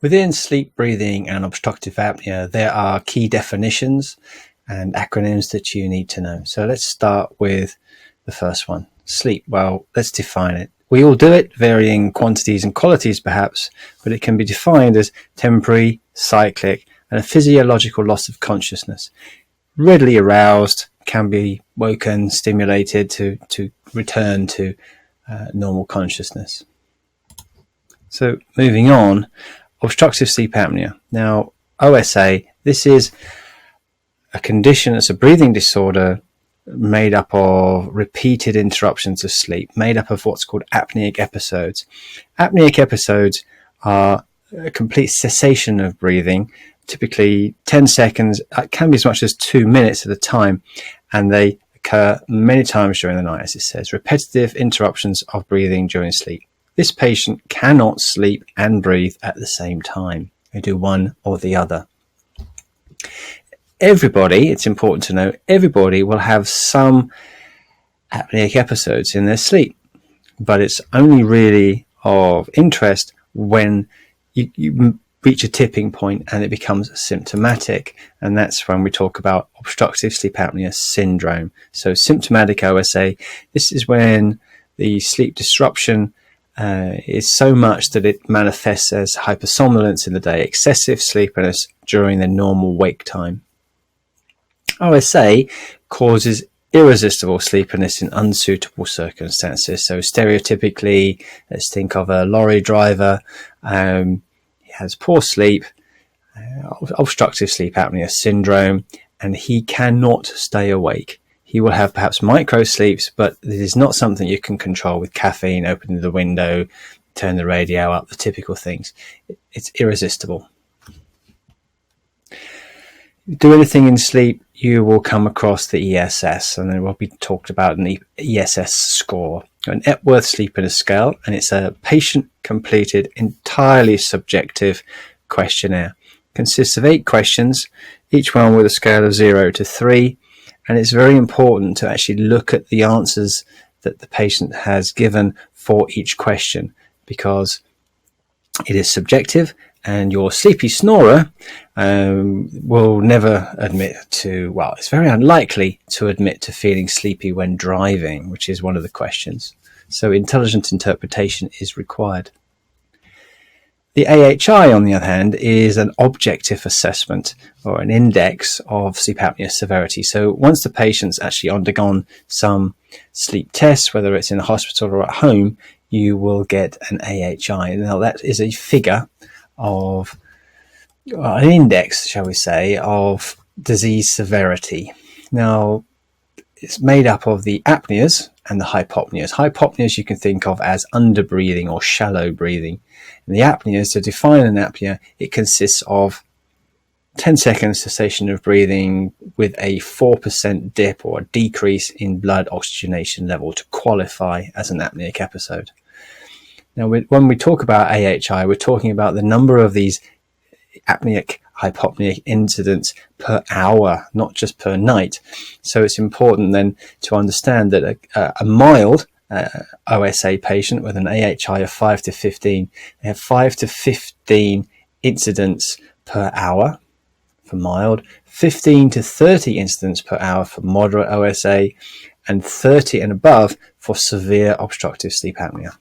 Within sleep breathing and obstructive apnea, there are key definitions and acronyms that you need to know. So let's start with the first one. Sleep. Well, let's define it. We all do it, varying quantities and qualities perhaps, but it can be defined as temporary, cyclic, and a physiological loss of consciousness. Readily aroused, can be woken, stimulated to return to normal consciousness. So moving on, obstructive sleep apnea. Now, OSA, this is a condition, it's a breathing disorder made up of repeated interruptions of sleep, made up of what's called apneic episodes. Apneic episodes are a complete cessation of breathing, typically 10 seconds, it can be as much as 2 minutes at a time, and they occur many times during the night, as it says, repetitive interruptions of breathing during sleep. This patient cannot sleep and breathe at the same time. They do one or the other. Everybody, it's important to know, everybody will have some apneic episodes in their sleep, but it's only really of interest when you reach a tipping point and it becomes symptomatic, and that's when we talk about obstructive sleep apnea syndrome. So symptomatic OSA, this is when the sleep disruption is so much that it manifests as hypersomnolence in the day, excessive sleepiness during the normal wake time. OSA causes irresistible sleepiness in unsuitable circumstances. So stereotypically, let's think of a lorry driver. He has poor sleep, obstructive sleep apnea syndrome, and he cannot stay awake. He will have perhaps micro sleeps, but it is not something you can control with caffeine, opening the window, turn the radio up, the typical things. It's irresistible. Do anything in sleep, you will come across the ESS, and then will be talked about an ESS score, an Epworth Sleepiness Scale, and it's a patient-completed, entirely subjective questionnaire. It consists of 8 questions, each one with a scale of 0 to 3, and it's very important to actually look at the answers that the patient has given for each question, because it is subjective, and your sleepy snorer will never admit to, well, it's very unlikely to admit to feeling sleepy when driving, which is one of the questions. So intelligent interpretation is required. The AHI, on the other hand, is an objective assessment or an index of sleep apnea severity. So once the patient's actually undergone some sleep tests, whether it's in a hospital or at home, you will get an AHI. Now that is a figure of an index, shall we say, of disease severity. Now, it's made up of the apneas and the hypopneas. Hypopneas you can think of as underbreathing or shallow breathing. And the apneas, to define an apnea, it consists of 10 seconds cessation of breathing with a 4% dip or a decrease in blood oxygenation level to qualify as an apneic episode. Now, when we talk about AHI, we're talking about the number of these apneic, hypopneic incidents per hour, not just per night. So it's important then to understand that a mild OSA patient with an AHI of 5 to 15, they have 5 to 15 incidents per hour for mild, 15 to 30 incidents per hour for moderate OSA, and 30 and above for severe obstructive sleep apnea.